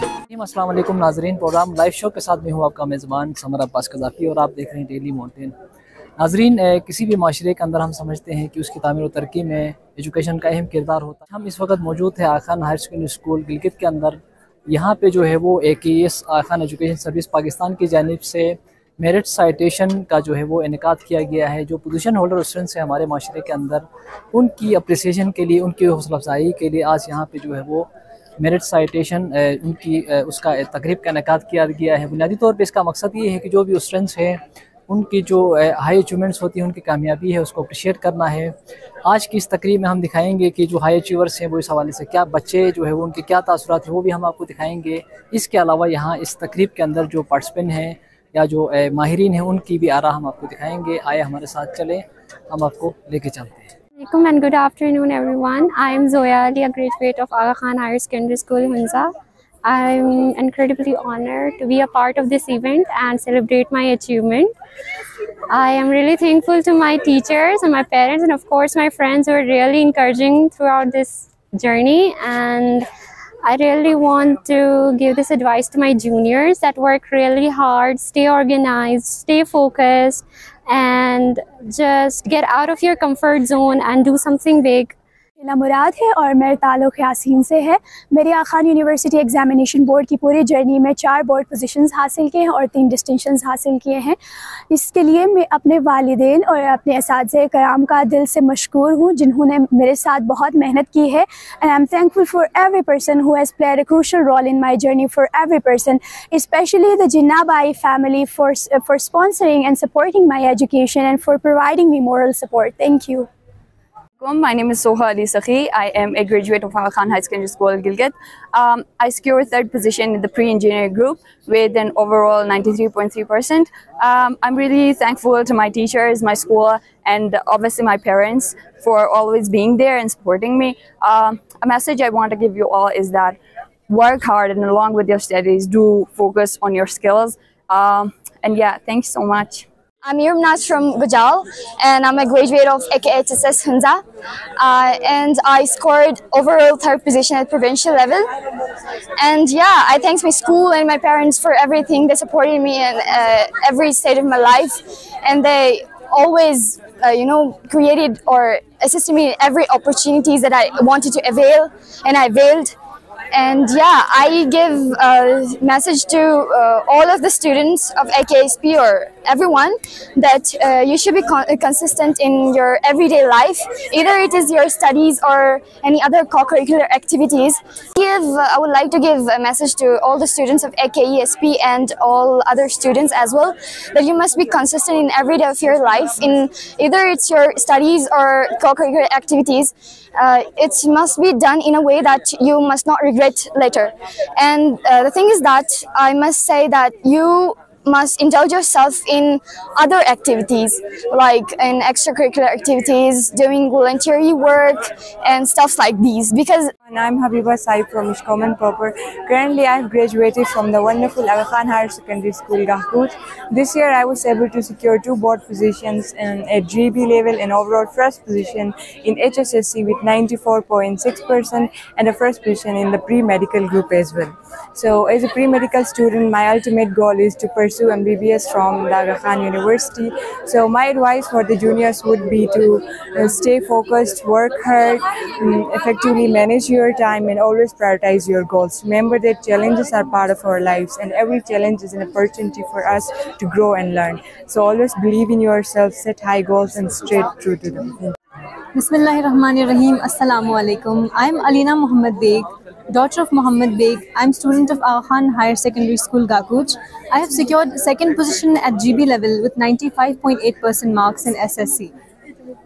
अस्सलाम वालेकुम नाजरीन, प्रोग्राम लाइव शो के साथ में हूँ आपका मेज़बान समर अब्बास कज़ाफ़ी और आप देख रहे हैं डेली माउंटेन। नाजरीन, किसी भी माशरे के अंदर हम समझते हैं कि उसकी तामीर और तरक्की में एजुकेशन का अहम किरदार होता है। हम इस वक्त मौजूद है Aga Khan higher secondary school Gilgit के अंदर। यहाँ पे जो है वो AKS Aga Khan education service Pakistan की जानिब से मेरिट साइटेशन का जो है वो इनेकाद किया गया है। जो पोजीशन होल्डर स्टूडेंट्स हैं हमारे माशरे के अंदर, उनकी अप्रिसिएशन के लिए, उनकी हौसला अफजाई के लिए आज यहाँ पे जो है वो मेरिट साइटेशन उनकी उसका तकरीब का इनेकाद किया गया है। बुनियादी तौर पे इसका मकसद ये है कि जो भी स्टूडेंट्स हैं उनकी जो हाई अचीवमेंट्स होती हैं, उनकी कामयाबी है, उसको अप्रिशिएट करना है। आज की इस तकरीब में हम दिखाएंगे कि जो हाई अचीवर्स हैं वो इस हवाले से क्या बच्चे जो है वो उनके क्या तासुरात हैं वो भी हम आपको दिखाएंगे। इसके अलावा यहाँ इस तकरीब के अंदर जो पार्टिसिपेंट हैं या जो माहिरीन हैं उनकी भी आरा हम आपको दिखाएंगे। आए हमारे साथ चलें, हम आपको लेके चलते हैं। Assalamualaikum and good afternoon everyone. I am Zoya Ali, a graduate of Aga Khan Higher Secondary School, Hunza. I am incredibly honored to be a part of this event and celebrate my achievement. I am really thankful to my teachers and my parents and of course my friends who are really encouraging throughout this journey, and I really want to give this advice to my juniors that work really hard, stay organized, stay focused, and just get out of your comfort zone and do something big. मेरा मुराद है और मेरा ताल्लुक़ यासीन से है। मेरी आगा Khan university examination board की पूरी जर्नी में 4 बोर्ड पोजीशंस हासिल किए हैं और 3 डिस्टिंक्शंस हासिल किए हैं। इसके लिए मैं अपने वालिदैन और अपने असातिज़े कराम का दिल से मशकूर हूँ जिन्होंने मेरे साथ बहुत मेहनत की है। And I am thankful for every person who has played a crucial role in my journey, for every person, specially the जिन्ना बाई family for sponsoring and supporting my education and for providing me moral support. Thank you. My name is Soha Ali Sakhi. I am a graduate of Aga Khan High Secondary School, Gilgit. I secured 3rd position in the pre-engineering group with an overall 93.3%. I'm really thankful to my teachers, my school, and obviously my parents for always being there and supporting me. A message I want to give you all is that work hard and along with your studies, do focus on your skills. And yeah, thanks so much. I'm Yurmnaz from Gujal and I'm a graduate of AKHSS Hunza, and I scored overall 3rd position at provincial level. And yeah, I thank my school and my parents for everything. They supported me in every stage of my life, and they always created or assisted me in every opportunities that I wanted to avail, and I availed. And yeah, I give a message to all of the students of AKSP or everyone that you should be consistent in your everyday life, either it is your studies or any other co-curricular activities. I would like to give a message to all the students of AKESP and all other students as well, that you must be consistent in every day of your life, in either it's your studies or co-curricular activities. It must be done in a way that you must not regret later. And the thing is that I must say that you must indulge yourself in other activities, like in extracurricular activities, doing voluntary work and stuff like these, because I'm Habiba Saib from Ishkoman proper. Currently, I have graduated from the wonderful Aga Khan Higher Secondary School, Gahkuch. This year, I was able to secure 2 board positions at GB level and overall 1st position in HSSC with 94.6% and a 1st position in the pre-medical group as well. So, as a pre-medical student, my ultimate goal is to pursue MBBS from the Aga Khan University. So, my advice for the juniors would be to stay focused, work hard, effectively manage your time, and always prioritize your goals. Remember that challenges are part of our lives, and every challenge is an opportunity for us to grow and learn. So always believe in yourself, set high goals, and stay true to them. Bismillahirrahmanirrahim. Assalamu alaikum. I am Alina Muhammad Beg, daughter of Muhammad Beg. I am student of Aga Khan Higher Secondary School, Gahkuch. I have secured 2nd position at GB level with 95.8% marks in SSC.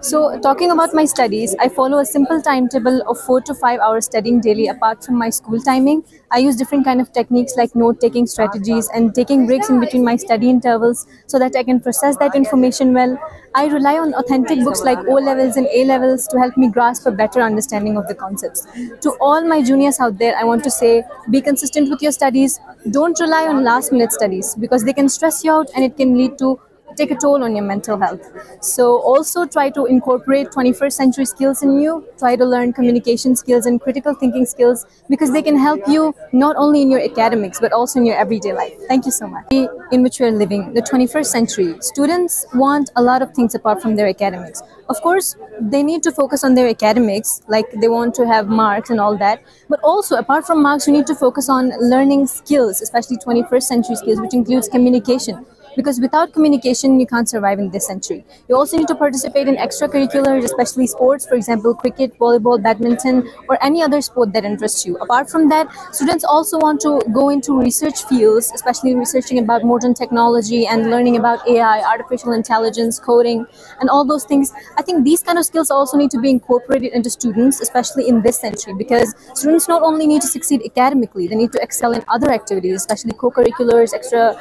So, talking about my studies, I follow a simple timetable of 4 to 5 hours studying daily apart from my school timing. I use different kind of techniques like note-taking strategies and taking breaks in between my study intervals so that I can process that information well. I rely on authentic books like O-levels and A-levels to help me grasp a better understanding of the concepts. To all my juniors out there, I want to say, be consistent with your studies. Don't rely on last-minute studies because they can stress you out and it can lead to take a toll on your mental health. So also try to incorporate 21st century skills in you. Try to learn communication skills and critical thinking skills, because they can help you not only in your academics but also in your everyday life. Thank you so much. In which we are living, the 21st century, students want a lot of things apart from their academics. Of course, they need to focus on their academics, like they want to have marks and all that. But also, apart from marks, you need to focus on learning skills, especially 21st century skills, which includes communication. Because without communication, you can't survive in this century. You also need to participate in extracurriculars, especially sports, for example, cricket, volleyball, badminton, or any other sport that interests you. Apart from that, students also want to go into research fields, especially researching about modern technology and learning about AI, artificial intelligence, coding, and all those things. I think these kind of skills also need to be incorporated into students, especially in this century, because students not only need to succeed academically, they need to excel in other activities, especially co-curriculars, extra,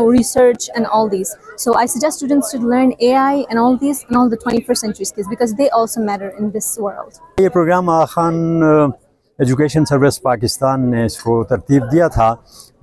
research, and all these. So I suggest students should learn AI and all these and all the 21st century skills, because they also matter in this world. ये programme आगा Khan education service Pakistan ने इसको तरतीब दिया था,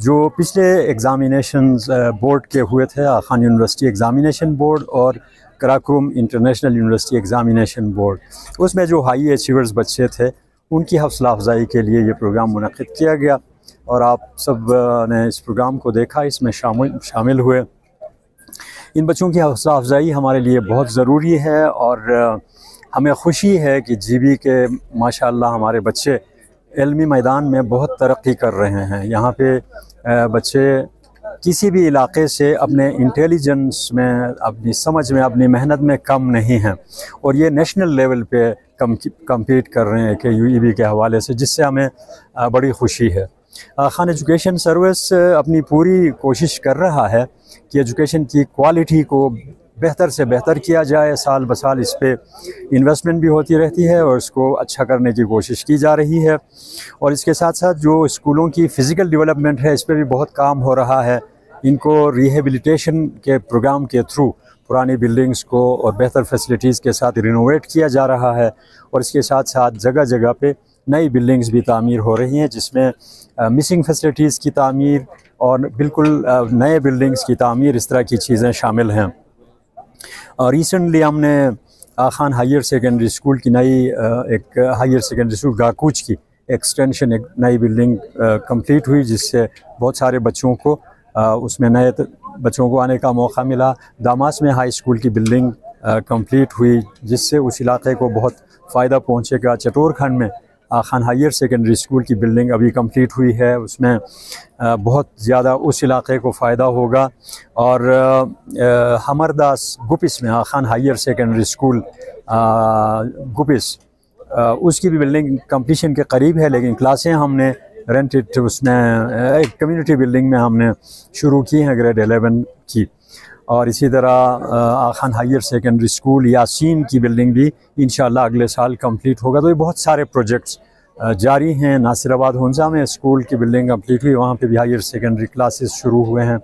जो पिछले examinations board के हुए थे, आगा खान यूनिवर्सिटी एग्ज़ामिनेशन बोर्ड और Karakoram international university examination board. उसमें जो हाई अचीवर्स बच्चे थे, उनकी हौसला अफजाई के लिए ये प्रोग्राम मुनक़िद किया गया और आप सब ने इस प्रोग्राम को देखा, इसमें शामिल हुए। इन बच्चों की हौसला अफजाई हमारे लिए बहुत ज़रूरी है और हमें खुशी है कि जीबी के माशाअल्लाह हमारे बच्चे इल्मी मैदान में बहुत तरक्की कर रहे हैं। यहाँ पे बच्चे किसी भी इलाके से अपने इंटेलिजेंस में, अपनी समझ में, अपनी मेहनत में कम नहीं हैं और ये नेशनल लेवल पे कम्पीट कर रहे हैं KUEB के हवाले से, जिससे हमें बड़ी खुशी है। खान एजुकेशन सर्विस अपनी पूरी कोशिश कर रहा है कि एजुकेशन की क्वालिटी को बेहतर से बेहतर किया जाए। साल ब साल इस पे इन्वेस्टमेंट भी होती रहती है और इसको अच्छा करने की कोशिश की जा रही है। और इसके साथ साथ जो स्कूलों की फ़िज़िकल डेवलपमेंट है, इस पे भी बहुत काम हो रहा है। इनको रिहेबिलिटेशन के प्रोग्राम के थ्रू पुरानी बिल्डिंग्स को और बेहतर फैसिलिटीज़ के साथ रिनोवेट किया जा रहा है और इसके साथ साथ जगह जगह पे नई बिल्डिंग्स भी तामीर हो रही हैं, जिसमें मिसिंग फैसिलिटीज़ की तामीर और बिल्कुल नए बिल्डिंग्स की तामीर, इस तरह की चीज़ें शामिल हैं। और रिसेंटली हमने आगा खान हायर सेकेंडरी स्कूल की नई एक हायर सेकेंडरी स्कूल गाकूच की एक्सटेंशन, एक नई बिल्डिंग कंप्लीट हुई, जिससे बहुत सारे बच्चों को उसमें नए बच्चों को आने का मौका मिला। दामास में हाई स्कूल की बिल्डिंग कंप्लीट हुई, जिससे उस इलाके को बहुत फ़ायदा पहुँचेगा। चटोर खंड में आगा खान हायर सेकेंडरी स्कूल की बिल्डिंग अभी कंप्लीट हुई है, उसमें बहुत ज़्यादा उस इलाके को फ़ायदा होगा। और हमरदास गुपिस में आगा खान हायर सेकेंडरी स्कूल गुपिस, उसकी भी बिल्डिंग कंप्लीशन के करीब है, लेकिन क्लासें हमने रेंटेड उसमें एक कम्युनिटी बिल्डिंग में हमने शुरू की हैं ग्रेड 11 की। और इसी तरह Aga Khan higher secondary school Yasin की बिल्डिंग भी इंशाअल्लाह अगले साल कंप्लीट होगा। तो ये बहुत सारे प्रोजेक्ट्स जारी हैं। नासिराबाद हुंजा में स्कूल की बिल्डिंग कंप्लीट हुई, वहाँ पे भी हायर सेकेंडरी क्लासेस शुरू हुए हैं।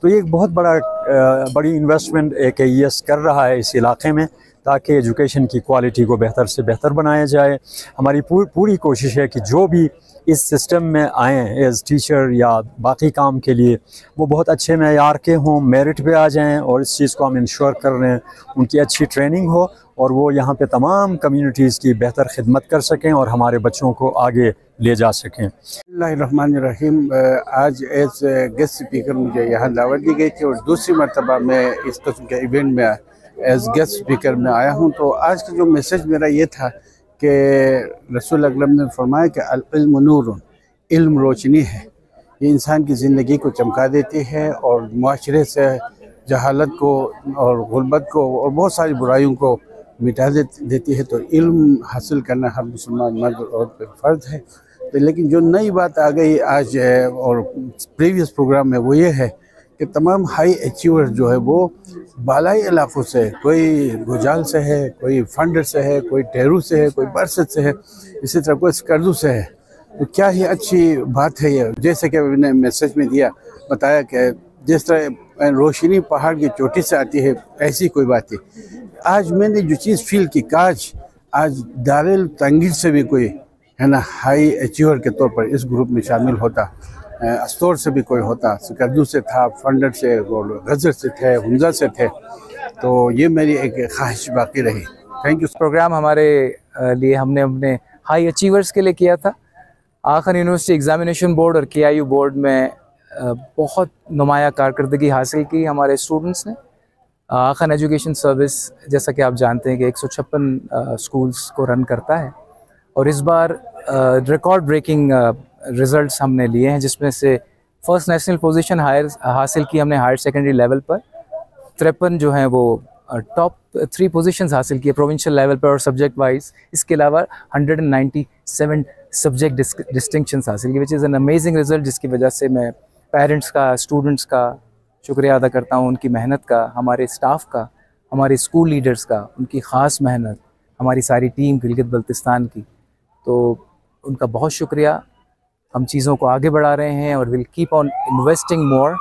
तो ये एक बहुत बड़ी इन्वेस्टमेंट AKES कर रहा है इस इलाके में, ताकि एजुकेशन की क्वालिटी को बेहतर से बेहतर बनाया जाए। हमारी पूरी कोशिश है कि जो भी इस सिस्टम में आएँ एज़ टीचर या बाकी काम के लिए, वो बहुत अच्छे मेयार के हों, मेरिट पे आ जाएं और इस चीज़ को हम इंश्योर कर रहे हैं उनकी अच्छी ट्रेनिंग हो और वो यहाँ पे तमाम कम्युनिटीज़ की बेहतर खिदमत कर सकें और हमारे बच्चों को आगे ले जा सकें। बिस्मिल्लाहिर्रहमानिर्रहीम। आज एज गेस्ट स्पीकर मुझे यहाँ दावत दी गई थी और दूसरी मरतबा मैं इस किस्म के इवेंट में एज गेस्ट स्पीकर में आया हूँ। तो आज का जो मैसेज मेरा ये था कि रसूल अकरम ने फरमाया कि अल-इल्मु नूरुन, इल्म रोशनी है, ये इंसान की ज़िंदगी को चमका देती है और माशरे से जहालत को और गुर्बत को और बहुत सारी बुराइयों को मिटा देती है। तो इल्म हासिल करना हर मुसलमान मर्द और औरत पर फ़र्ज है। तो लेकिन जो नई बात आ गई आज और प्रीवियस प्रोग्राम में, वो ये है कि तमाम हाई अचीवर जो है वो बालाई इलाक़ों से, कोई गुजाल से है, कोई फंड से है, कोई टेरू से है, कोई बरसत से है, इसी तरह कोई स्कर्दू से है। तो क्या ही अच्छी बात है ये, जैसे कि मैंने मैसेज में दिया बताया कि जिस तरह रोशनी पहाड़ की चोटी से आती है, ऐसी कोई बात है। आज मैंने जो चीज़ फील की, काश आज दारुल तंगीर से भी कोई है ना हाई अचीवर के तौर पर इस ग्रुप में शामिल होता। अस्तौर से भी कोई होता, सिकरदू से था, फंडर से, गजर से थे, हुंजा से थे। तो ये मेरी एक ख्वाहिश बाकी रही। Thank you. प्रोग्राम हमारे लिए हमने अपने हाई अचीवर्स के लिए किया था। आगा खान यूनिवर्सिटी एग्ज़ामिनेशन बोर्ड और KIU बोर्ड में बहुत नुमाया कारकर्दगी हासिल की हमारे स्टूडेंट्स ने। आगा खान एजुकेशन सर्विस, जैसा कि आप जानते हैं कि 156 स्कूल्स को रन करता है, और इस बार रिकॉर्ड ब्रेकिंग रिज़ल्ट्स हमने लिए हैं, जिसमें से फर्स्ट नेशनल पोजीशन हासिल की हमने हायर सेकेंडरी लेवल पर। 53 जो हैं वो टॉप 3 पोजीशंस हासिल किए प्रोविंशियल लेवल पर और सब्जेक्ट वाइज। इसके अलावा 197 सब्जेक्ट डिस्टिंक्शंस हासिल की, which is an amazing result, जिसकी वजह से मैं पेरेंट्स का, स्टूडेंट्स का शुक्रिया अदा करता हूँ, उनकी मेहनत का, हमारे स्टाफ का, हमारे स्कूल लीडर्स का, उनकी ख़ास मेहनत, हमारी सारी टीम गिलगित बल्तिस्तान की, तो उनका बहुत शुक्रिया। हम चीज़ों को आगे बढ़ा रहे हैं और will keep on investing more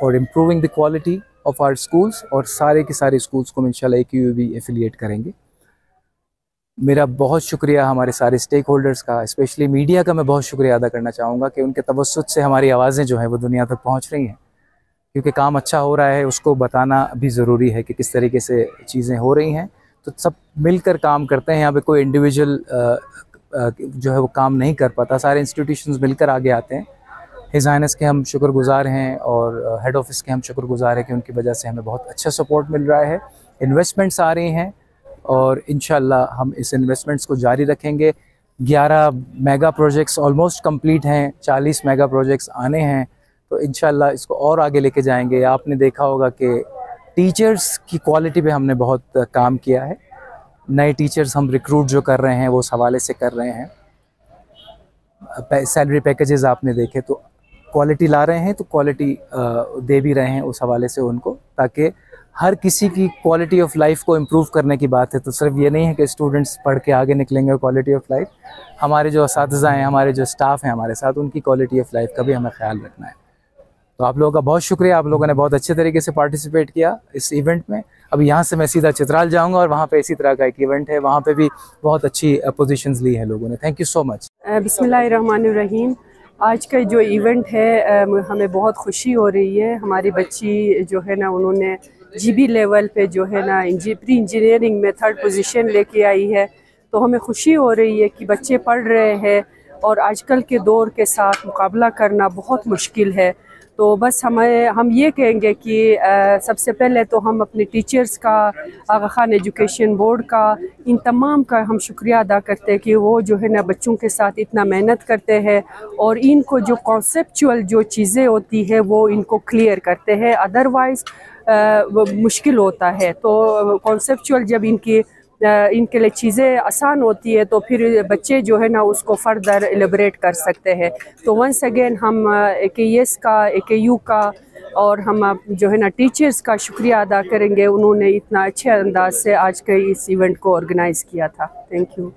for improving the quality of our schools, और सारे के सारे स्कूल्स को इंशाल्लाह AQU भी एफिलिएट करेंगे। मेरा बहुत शुक्रिया हमारे सारे स्टेक होल्डर्स का, स्पेशली मीडिया का मैं बहुत शुक्रिया अदा करना चाहूँगा कि उनके तवस्सुत से हमारी आवाज़ें जो हैं वो दुनिया तक पहुँच रही हैं, क्योंकि काम अच्छा हो रहा है उसको बताना भी ज़रूरी है कि किस तरीके से चीज़ें हो रही हैं। तो सब मिलकर काम करते हैं, यहाँ पे कोई इंडिविजुअल जो है वो काम नहीं कर पाता, सारे इंस्टीट्यूशंस मिलकर आगे आते हैं। हिज़ हाइनेस के हम शुक्रगुज़ार हैं और हेड ऑफिस के हम शुक्रगुज़ार हैं कि उनकी वजह से हमें बहुत अच्छा सपोर्ट मिल रहा है। इन्वेस्टमेंट्स आ रही हैं और इंशाल्लाह हम इस इन्वेस्टमेंट्स को जारी रखेंगे। 11 मेगा प्रोजेक्ट्स ऑलमोस्ट कंप्लीट हैं, 40 मेगा प्रोजेक्ट्स आने हैं, तो इंशाल्लाह इसको और आगे लेके जाएंगे। आपने देखा होगा कि टीचर्स की क्वालिटी पे हमने बहुत काम किया है। नए टीचर्स हम रिक्रूट जो कर रहे हैं वो उस हवाले से कर रहे हैं। सैलरी पैकेजेस आपने देखे, तो क्वालिटी ला रहे हैं, तो क्वालिटी दे भी रहे हैं उस हवाले से उनको, ताकि हर किसी की क्वालिटी ऑफ लाइफ को इम्प्रूव करने की बात है। तो सिर्फ ये नहीं है कि स्टूडेंट्स पढ़ के आगे निकलेंगे और क्वालिटी ऑफ लाइफ, हमारे जो असातिज़ा हैं, हमारे जो स्टाफ हैं हमारे साथ, उनकी क्वालिटी ऑफ लाइफ का भी हमें ख्याल रखना है। तो आप लोगों का बहुत शुक्रिया, आप लोगों ने बहुत अच्छे तरीके से पार्टिसिपेट किया इस इवेंट में। अब यहाँ से मैं सीधा चित्राल जाऊँगा और वहाँ पे इसी तरह का एक इवेंट है, वहाँ पे भी बहुत अच्छी पोजीशंस ली हैं लोगों ने। Thank you so much. बिस्मिल्लाहिर्रहमानिर्रहीम। आज का जो इवेंट है हमें बहुत खुशी हो रही है। हमारी बच्ची जो है ना, उन्होंने GB लेवल पे जो है ना प्री इंजीनियरिंग में 3rd पोजीशन लेके आई है, तो हमें खुशी हो रही है कि बच्चे पढ़ रहे हैं और आजकल के दौर के साथ मुकाबला करना बहुत मुश्किल है। तो बस हम ये कहेंगे कि सबसे पहले तो हम अपने टीचर्स का, आगा खान एजुकेशन बोर्ड का, इन तमाम का हम शुक्रिया अदा करते हैं कि वो जो है ना बच्चों के साथ इतना मेहनत करते हैं और इनको जो कॉन्सेप्चुअल जो चीज़ें होती है वो इनको क्लियर करते हैं, अदरवाइज़ मुश्किल होता है। तो कॉन्सेप्चुअल जब इनके लिए चीज़ें आसान होती है तो फिर बच्चे जो है ना उसको फर्दर एलिब्रेट कर सकते हैं। तो वंस अगेन हम AKS का, AKU का और हम जो है ना टीचर्स का शुक्रिया अदा करेंगे, उन्होंने इतना अच्छे अंदाज से आज के इस इवेंट को ऑर्गेनाइज़ किया था। Thank you.